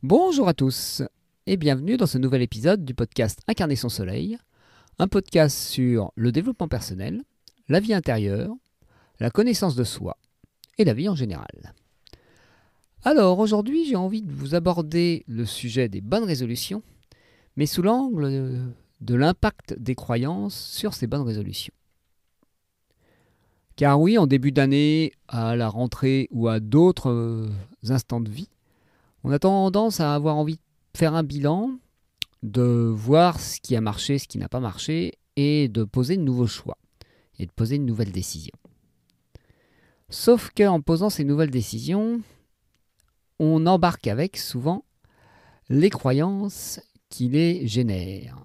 Bonjour à tous et bienvenue dans ce nouvel épisode du podcast Incarner son soleil, un podcast sur le développement personnel, la vie intérieure, la connaissance de soi et la vie en général. Alors aujourd'hui j'ai envie de vous aborder le sujet des bonnes résolutions, mais sous l'angle de l'impact des croyances sur ces bonnes résolutions. Car oui, en début d'année, à la rentrée ou à d'autres instants de vie, on a tendance à avoir envie de faire un bilan, de voir ce qui a marché, ce qui n'a pas marché, et de poser de nouveaux choix, et de poser une nouvelle décision. Sauf qu'en posant ces nouvelles décisions, on embarque avec souvent les croyances qui les génèrent.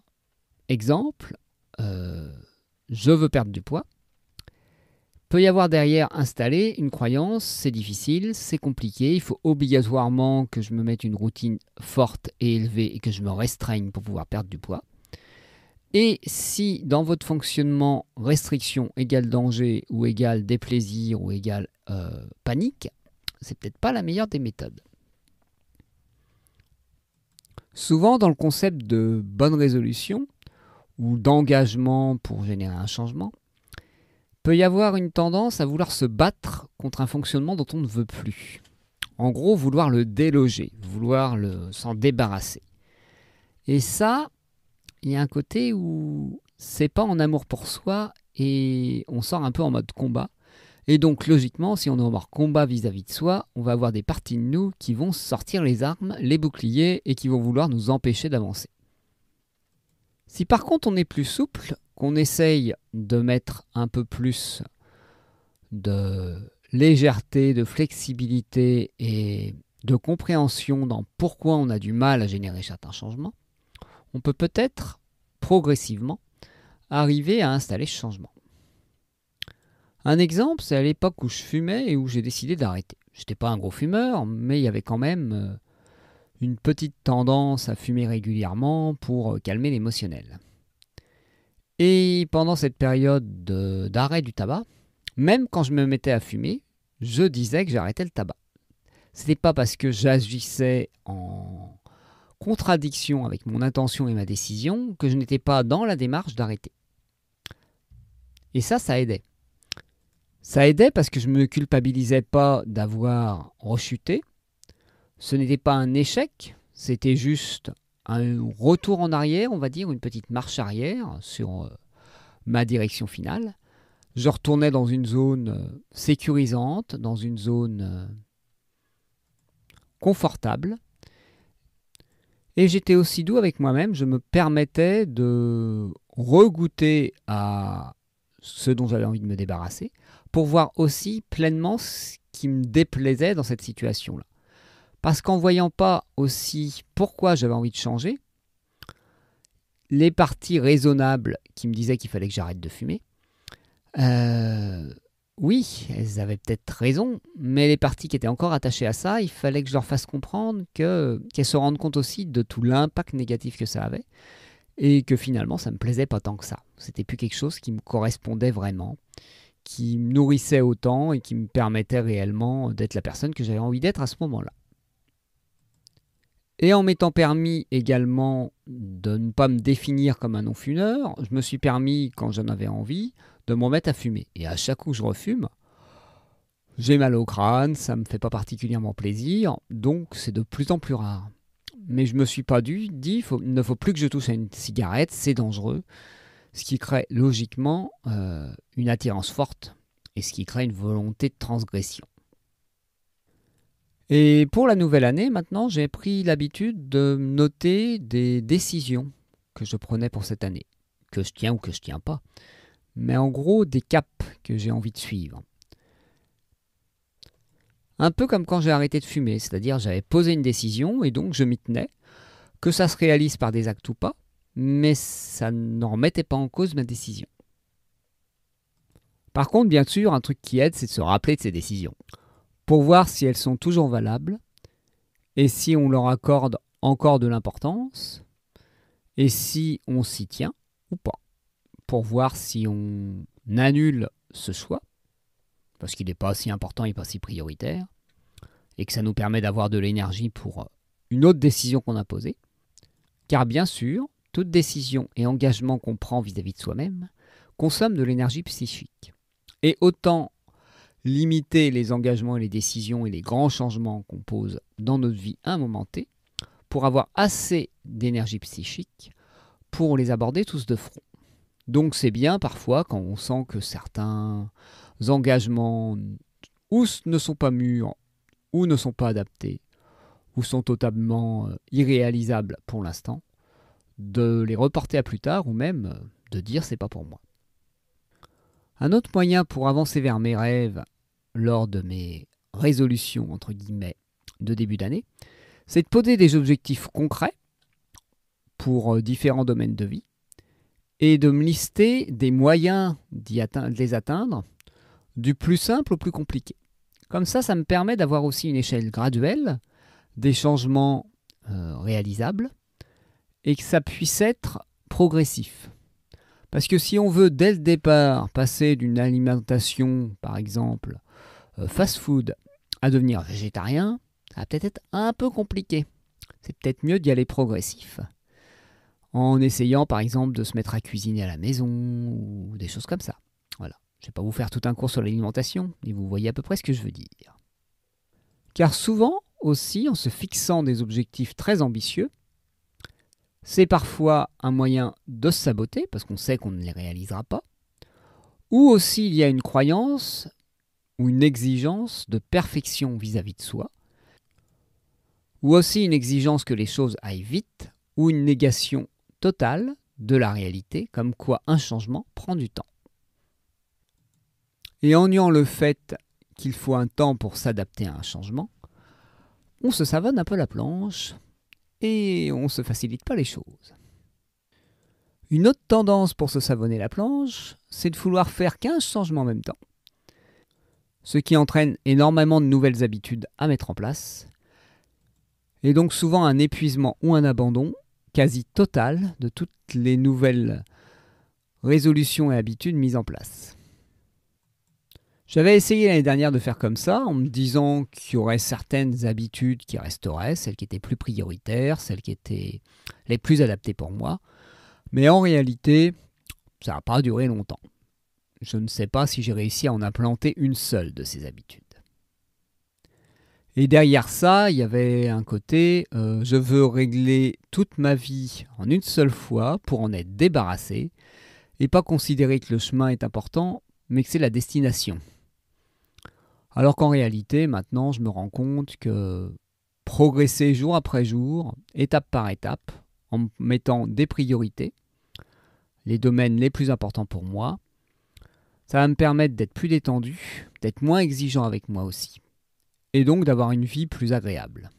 Exemple, je veux perdre du poids. Peut y avoir derrière installé une croyance, c'est difficile, c'est compliqué, il faut obligatoirement que je me mette une routine forte et élevée et que je me restreigne pour pouvoir perdre du poids. Et si dans votre fonctionnement, restriction égale danger ou égale déplaisir ou égale panique, c'est peut-être pas la meilleure des méthodes. Souvent dans le concept de bonne résolution ou d'engagement pour générer un changement, peut y avoir une tendance à vouloir se battre contre un fonctionnement dont on ne veut plus. En gros, vouloir le déloger, vouloir s'en débarrasser. Et ça, il y a un côté où c'est pas en amour pour soi et on sort un peu en mode combat. Et donc, logiquement, si on est en mode combat vis-à-vis de soi, on va avoir des parties de nous qui vont sortir les armes, les boucliers et qui vont vouloir nous empêcher d'avancer. Si par contre on est plus souple, qu'on essaye de mettre un peu plus de légèreté, de flexibilité et de compréhension dans pourquoi on a du mal à générer certains changements, on peut peut-être progressivement arriver à installer ce changement. Un exemple, c'est à l'époque où je fumais et où j'ai décidé d'arrêter. Je n'étais pas un gros fumeur, mais il y avait quand même une petite tendance à fumer régulièrement pour calmer l'émotionnel. Et pendant cette période d'arrêt du tabac, même quand je me mettais à fumer, je disais que j'arrêtais le tabac. Ce n'était pas parce que j'agissais en contradiction avec mon intention et ma décision que je n'étais pas dans la démarche d'arrêter. Et ça aidait. Ça aidait parce que je ne me culpabilisais pas d'avoir rechuté. Ce n'était pas un échec, c'était juste un retour en arrière, on va dire, une petite marche arrière sur ma direction finale. Je retournais dans une zone sécurisante, dans une zone confortable. Et j'étais aussi doux avec moi-même, je me permettais de regoûter à ce dont j'avais envie de me débarrasser, pour voir aussi pleinement ce qui me déplaisait dans cette situation-là. Parce qu'en voyant pas aussi pourquoi j'avais envie de changer, les parties raisonnables qui me disaient qu'il fallait que j'arrête de fumer, oui, elles avaient peut-être raison, mais les parties qui étaient encore attachées à ça, il fallait que je leur fasse comprendre qu'elles se rendent compte aussi de tout l'impact négatif que ça avait, et que finalement ça me plaisait pas tant que ça. C'était plus quelque chose qui me correspondait vraiment, qui me nourrissait autant et qui me permettait réellement d'être la personne que j'avais envie d'être à ce moment-là. Et en m'étant permis également de ne pas me définir comme un non-fumeur, je me suis permis, quand j'en avais envie, de m'en mettre à fumer. Et à chaque coup que je refume, j'ai mal au crâne, ça ne me fait pas particulièrement plaisir, donc c'est de plus en plus rare. Mais je ne me suis pas dit, il ne faut plus que je touche à une cigarette, c'est dangereux, ce qui crée logiquement une attirance forte et ce qui crée une volonté de transgression. Et pour la nouvelle année, maintenant, j'ai pris l'habitude de noter des décisions que je prenais pour cette année, que je tiens ou que je ne tiens pas, mais en gros des caps que j'ai envie de suivre. Un peu comme quand j'ai arrêté de fumer, c'est-à-dire j'avais posé une décision et donc je m'y tenais, que ça se réalise par des actes ou pas, mais ça n'en remettait pas en cause ma décision. Par contre, bien sûr, un truc qui aide, c'est de se rappeler de ces décisions, pour voir si elles sont toujours valables, et si on leur accorde encore de l'importance, et si on s'y tient ou pas, pour voir si on annule ce choix, parce qu'il n'est pas si important et pas si prioritaire, et que ça nous permet d'avoir de l'énergie pour une autre décision qu'on a posée. Car bien sûr, toute décision et engagement qu'on prend vis-à-vis de soi-même consomme de l'énergie psychique. Et autant limiter les engagements et les décisions et les grands changements qu'on pose dans notre vie à un moment T pour avoir assez d'énergie psychique pour les aborder tous de front. Donc c'est bien parfois quand on sent que certains engagements ou ne sont pas mûrs, ou ne sont pas adaptés, ou sont totalement irréalisables pour l'instant, de les reporter à plus tard ou même de dire c'est pas pour moi. Un autre moyen pour avancer vers mes rêves lors de mes résolutions entre guillemets de début d'année, c'est de poser des objectifs concrets pour différents domaines de vie et de me lister des moyens de les atteindre du plus simple au plus compliqué. Comme ça me permet d'avoir aussi une échelle graduelle des changements réalisables et que ça puisse être progressif. Parce que si on veut dès le départ passer d'une alimentation, par exemple, fast-food, à devenir végétarien, ça va peut-être être un peu compliqué. C'est peut-être mieux d'y aller progressif, en essayant par exemple de se mettre à cuisiner à la maison ou des choses comme ça. Voilà. Je ne vais pas vous faire tout un cours sur l'alimentation, mais vous voyez à peu près ce que je veux dire. Car souvent aussi, en se fixant des objectifs très ambitieux, c'est parfois un moyen de se saboter, parce qu'on sait qu'on ne les réalisera pas, ou aussi il y a une croyance ou une exigence de perfection vis-à-vis de soi, ou aussi une exigence que les choses aillent vite, ou une négation totale de la réalité, comme quoi un changement prend du temps. Et en niant le fait qu'il faut un temps pour s'adapter à un changement, on se savonne un peu la planche et on ne se facilite pas les choses. Une autre tendance pour se savonner la planche, c'est de vouloir faire 15 changements en même temps, ce qui entraîne énormément de nouvelles habitudes à mettre en place, et donc souvent un épuisement ou un abandon quasi total de toutes les nouvelles résolutions et habitudes mises en place. J'avais essayé l'année dernière de faire comme ça, en me disant qu'il y aurait certaines habitudes qui resteraient, celles qui étaient plus prioritaires, celles qui étaient les plus adaptées pour moi. Mais en réalité, ça n'a pas duré longtemps. Je ne sais pas si j'ai réussi à en implanter une seule de ces habitudes. Et derrière ça, il y avait un côté, je veux régler toute ma vie en une seule fois pour en être débarrassé, et pas considérer que le chemin est important, mais que c'est la destination. Alors qu'en réalité, maintenant, je me rends compte que progresser jour après jour, étape par étape, en mettant des priorités, les domaines les plus importants pour moi, ça va me permettre d'être plus détendu, d'être moins exigeant avec moi aussi, et donc d'avoir une vie plus agréable.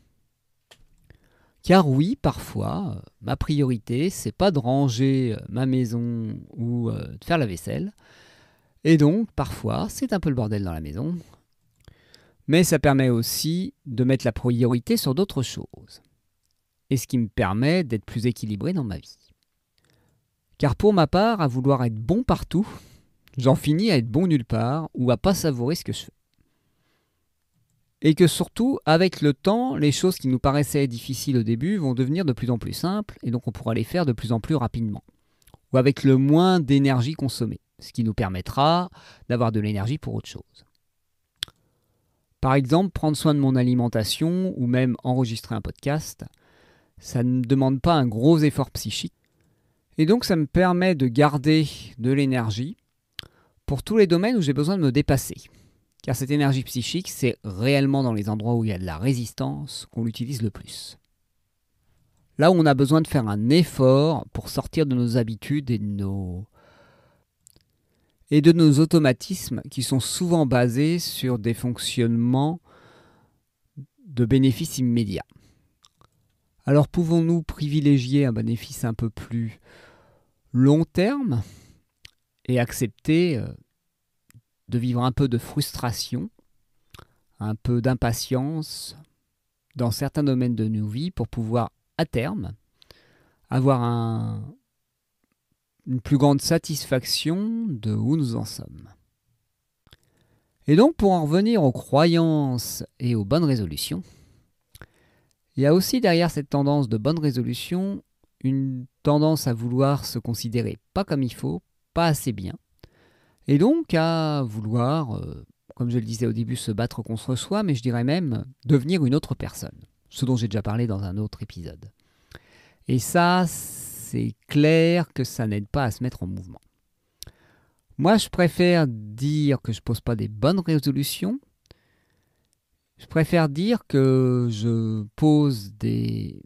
Car oui, parfois, ma priorité, c'est pas de ranger ma maison ou de faire la vaisselle, et donc parfois, c'est un peu le bordel dans la maison, mais ça permet aussi de mettre la priorité sur d'autres choses, et ce qui me permet d'être plus équilibré dans ma vie. Car pour ma part, à vouloir être bon partout, j'en finis à être bon nulle part ou à pas savourer ce que je fais. Et que surtout, avec le temps, les choses qui nous paraissaient difficiles au début vont devenir de plus en plus simples et donc on pourra les faire de plus en plus rapidement. Ou avec le moins d'énergie consommée, ce qui nous permettra d'avoir de l'énergie pour autre chose. Par exemple, prendre soin de mon alimentation ou même enregistrer un podcast, ça ne demande pas un gros effort psychique. Et donc ça me permet de garder de l'énergie pour tous les domaines où j'ai besoin de me dépasser. Car cette énergie psychique, c'est réellement dans les endroits où il y a de la résistance qu'on l'utilise le plus. Là où on a besoin de faire un effort pour sortir de nos habitudes et de nos automatismes qui sont souvent basés sur des fonctionnements de bénéfices immédiats. Alors pouvons-nous privilégier un bénéfice un peu plus long terme et accepter de vivre un peu de frustration, un peu d'impatience dans certains domaines de nos vies pour pouvoir, à terme, avoir une plus grande satisfaction de où nous en sommes. Et donc, pour en revenir aux croyances et aux bonnes résolutions, Il y a aussi derrière cette tendance de bonne résolution une tendance à vouloir se considérer pas comme il faut, pas assez bien, et donc à vouloir, comme je le disais au début, se battre contre soi, mais je dirais même devenir une autre personne, ce dont j'ai déjà parlé dans un autre épisode. Et ça, c'est clair que ça n'aide pas à se mettre en mouvement. Moi, je préfère dire que je ne pose pas des bonnes résolutions. Je préfère dire que je pose des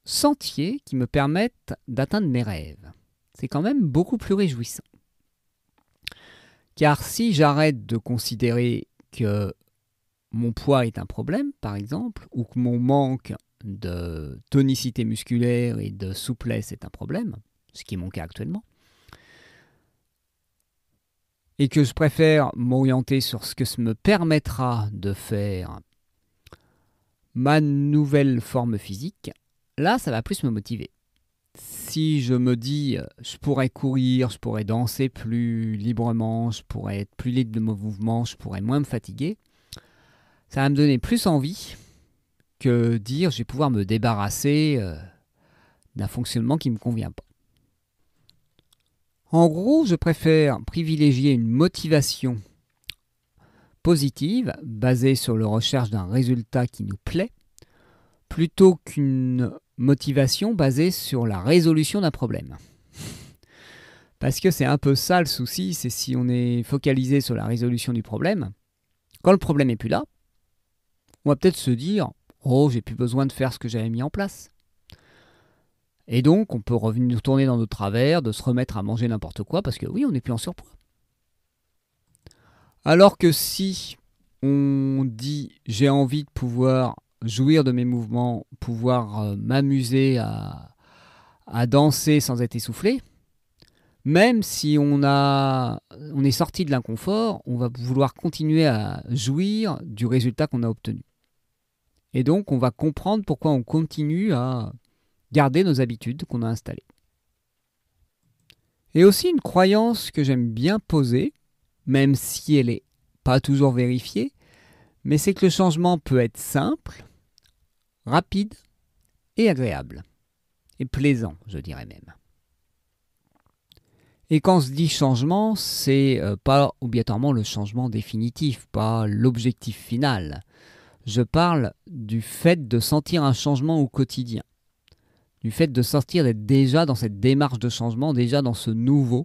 sentiers qui me permettent d'atteindre mes rêves. C'est quand même beaucoup plus réjouissant. Car si j'arrête de considérer que mon poids est un problème, par exemple, ou que mon manque de tonicité musculaire et de souplesse est un problème, ce qui est mon cas actuellement, et que je préfère m'orienter sur ce que ça me permettra de faire ma nouvelle forme physique, là, ça va plus me motiver. Si je me dis, je pourrais courir, je pourrais danser plus librement, je pourrais être plus libre de mon mouvement, je pourrais moins me fatiguer, ça va me donner plus envie que dire, je vais pouvoir me débarrasser d'un fonctionnement qui ne me convient pas. En gros, je préfère privilégier une motivation positive, basée sur la recherche d'un résultat qui nous plaît, plutôt qu'une motivation basée sur la résolution d'un problème. Parce que c'est un peu ça le souci, c'est si on est focalisé sur la résolution du problème, quand le problème n'est plus là, on va peut-être se dire « Oh, j'ai plus besoin de faire ce que j'avais mis en place ». Et donc, on peut revenir tourner dans nos travers, de se remettre à manger n'importe quoi, parce que oui, on n'est plus en surpoids. Alors que si on dit « j'ai envie de pouvoir jouir de mes mouvements, pouvoir m'amuser à danser sans être essoufflé », même si on est sorti de l'inconfort, on va vouloir continuer à jouir du résultat qu'on a obtenu. Et donc, on va comprendre pourquoi on continue à garder nos habitudes qu'on a installées. Et aussi une croyance que j'aime bien poser, même si elle n'est pas toujours vérifiée, mais c'est que le changement peut être simple, rapide et agréable. Et plaisant, je dirais même. Et quand on se dit changement, c'est pas obligatoirement le changement définitif, pas l'objectif final. Je parle du fait de sentir un changement au quotidien. Du fait de sortir, d'être déjà dans cette démarche de changement, déjà dans ce nouveau,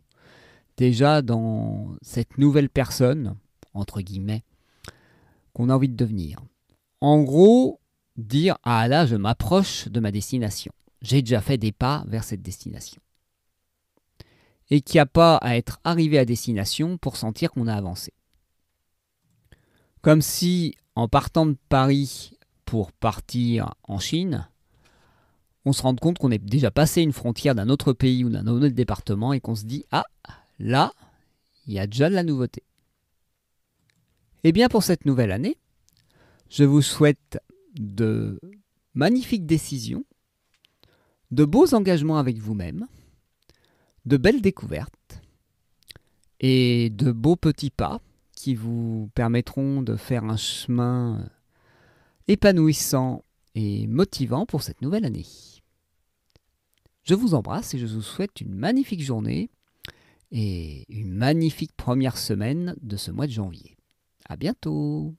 déjà dans cette nouvelle personne, entre guillemets, qu'on a envie de devenir. En gros, dire « Ah là, je m'approche de ma destination. J'ai déjà fait des pas vers cette destination. » Et qu'il n'y a pas à être arrivé à destination pour sentir qu'on a avancé. Comme si, en partant de Paris pour partir en Chine, on se rend compte qu'on est déjà passé une frontière d'un autre pays ou d'un autre département et qu'on se dit « Ah, là, il y a déjà de la nouveauté. » Et bien pour cette nouvelle année, je vous souhaite de magnifiques décisions, de beaux engagements avec vous-même, de belles découvertes et de beaux petits pas qui vous permettront de faire un chemin épanouissant et motivant pour cette nouvelle année. Je vous embrasse et je vous souhaite une magnifique journée et une magnifique première semaine de ce mois de janvier. À bientôt!